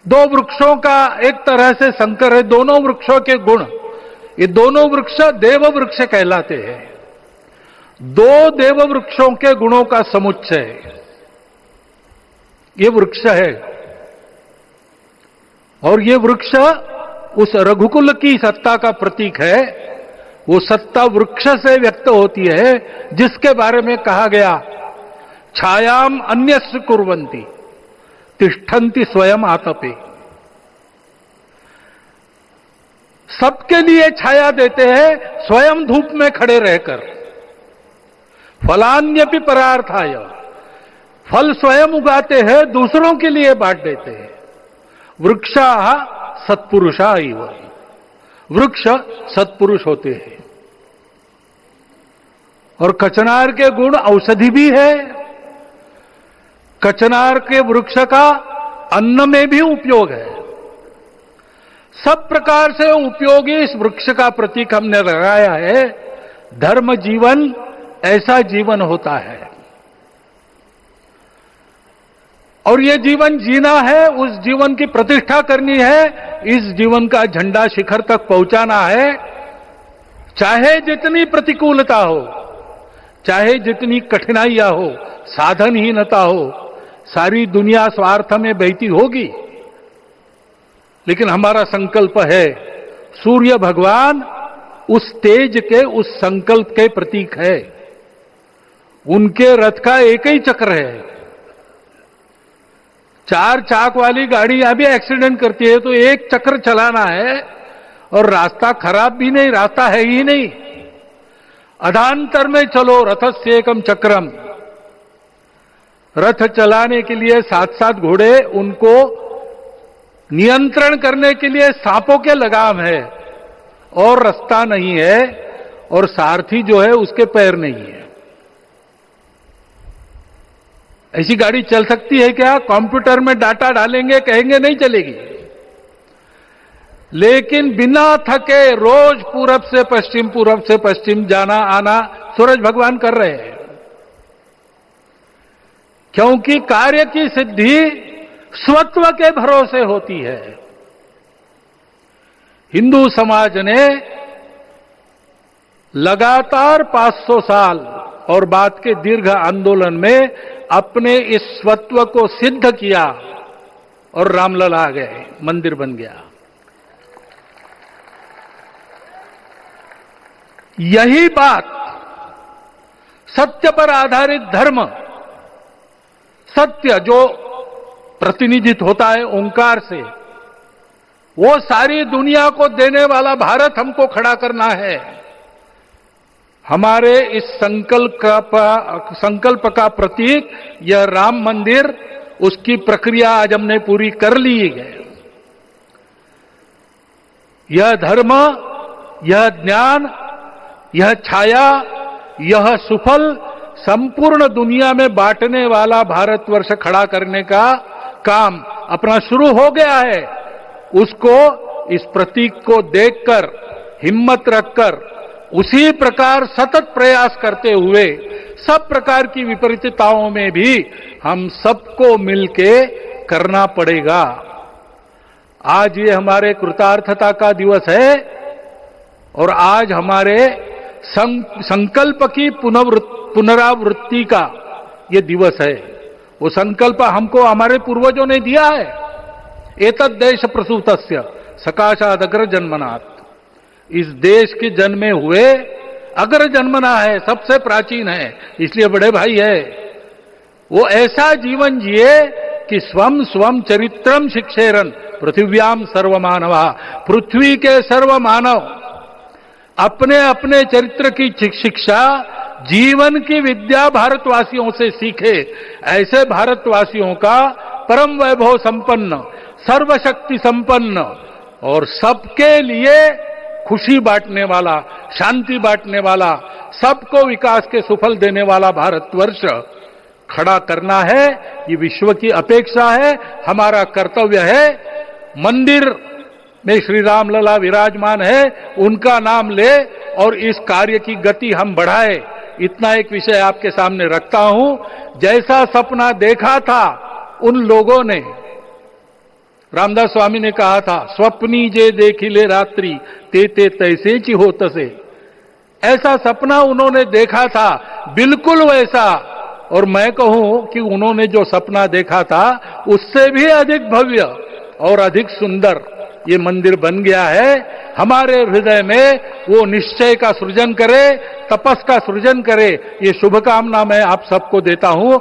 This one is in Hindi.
दो वृक्षों का एक तरह से संकर है, दोनों वृक्षों के गुण, ये दोनों वृक्ष देव वृक्ष कहलाते हैं। दो देव वृक्षों के गुणों का समुच्चय ये वृक्ष है। और ये वृक्ष उस रघुकुल की सत्ता का प्रतीक है। वो सत्ता वृक्ष से व्यक्त होती है, जिसके बारे में कहा गया, छायाम अन्यस्य कुर्वन्ति तिष्ठन्ति स्वयं आतपे। सबके लिए छाया देते हैं, स्वयं धूप में खड़े रहकर। फलान्यपि परार्थाय, फल स्वयं उगाते हैं, दूसरों के लिए बांट देते हैं। वृक्षा सत्पुरुषा इव, वृक्ष सत्पुरुष होते हैं। और कचनार के गुण औषधि भी है। कचनार के वृक्ष का अन्न में भी उपयोग है। सब प्रकार से उपयोगी इस वृक्ष का प्रतीक हमने लगाया है। धर्म जीवन ऐसा जीवन होता है, और ये जीवन जीना है, उस जीवन की प्रतिष्ठा करनी है, इस जीवन का झंडा शिखर तक पहुंचाना है। चाहे जितनी प्रतिकूलता हो, चाहे जितनी कठिनाइयां हो, साधनहीनता हो, सारी दुनिया स्वार्थ में बहती होगी, लेकिन हमारा संकल्प है। सूर्य भगवान उस तेज के, उस संकल्प के प्रतीक है। उनके रथ का एक ही चक्र है। चार चाक वाली गाड़ियां भी एक्सीडेंट करती है, तो एक चक्र चलाना है, और रास्ता खराब भी नहीं, रास्ता है ही नहीं। अधांतर में चलो रथस्य एकम चक्रम। रथ चलाने के लिए 7-7 घोड़े, उनको नियंत्रण करने के लिए सांपों के लगाम है, और रास्ता नहीं है, और सारथी जो है उसके पैर नहीं है। ऐसी गाड़ी चल सकती है क्या? कंप्यूटर में डाटा डालेंगे, कहेंगे नहीं चलेगी। लेकिन बिना थके रोज पूरब से पश्चिम, पूरब से पश्चिम जाना आना सूरज भगवान कर रहे हैं। क्योंकि कार्य की सिद्धि स्वत्व के भरोसे होती है। हिंदू समाज ने लगातार 500 साल और बाद के दीर्घ आंदोलन में अपने इस स्वत्व को सिद्ध किया, और रामलला आ गए, मंदिर बन गया। यही बात सत्य पर आधारित धर्म, सत्य जो प्रतिनिधित्व होता है ओंकार से, वो सारी दुनिया को देने वाला भारत हमको खड़ा करना है। हमारे इस संकल्प का प्रतीक यह राम मंदिर, उसकी प्रक्रिया आज हमने पूरी कर ली है। यह धर्म, यह ज्ञान, यह छाया, यह सुफल संपूर्ण दुनिया में बांटने वाला भारतवर्ष खड़ा करने का काम अपना शुरू हो गया है। उसको, इस प्रतीक को देखकर, हिम्मत रखकर, उसी प्रकार सतत प्रयास करते हुए, सब प्रकार की विपरीतताओं में भी हम सबको मिलके करना पड़ेगा। आज ये हमारे कृतार्थता का दिवस है, और आज हमारे संकल्प की पुनरावृत्ति का ये दिवस है। वो संकल्प हमको हमारे पूर्वजों ने दिया है। एतद् देश प्रसूतस्य सकाशाद अग्र जन्मनात्। इस देश के जन्मे हुए अग्र जन्मना है, सबसे प्राचीन है, इसलिए बड़े भाई है। वो ऐसा जीवन जिए कि स्वम स्वम चरित्रम शिक्षेरन पृथिव्याम सर्वमानवा। पृथ्वी के सर्व मानव अपने अपने चरित्र की शिक्षा, जीवन की विद्या भारतवासियों से सीखे। ऐसे भारतवासियों का परम वैभव संपन्न, सर्वशक्ति संपन्न, और सबके लिए खुशी बांटने वाला, शांति बांटने वाला, सबको विकास के सुफल देने वाला भारतवर्ष खड़ा करना है। ये विश्व की अपेक्षा है, हमारा कर्तव्य है। मंदिर में श्री रामलला विराजमान है, उनका नाम ले और इस कार्य की गति हम बढ़ाए। इतना एक विषय आपके सामने रखता हूं। जैसा सपना देखा था उन लोगों ने, रामदास स्वामी ने कहा था, स्वप्नी जे देखिले रात्रि ते ते तैसे ची हो तसे। ऐसा सपना उन्होंने देखा था, बिल्कुल वैसा। और मैं कहूं कि उन्होंने जो सपना देखा था उससे भी अधिक भव्य और अधिक सुंदर ये मंदिर बन गया है। हमारे हृदय में वो निश्चय का सृजन करे, तपस का सृजन करे, ये शुभकामना मैं आप सबको देता हूं।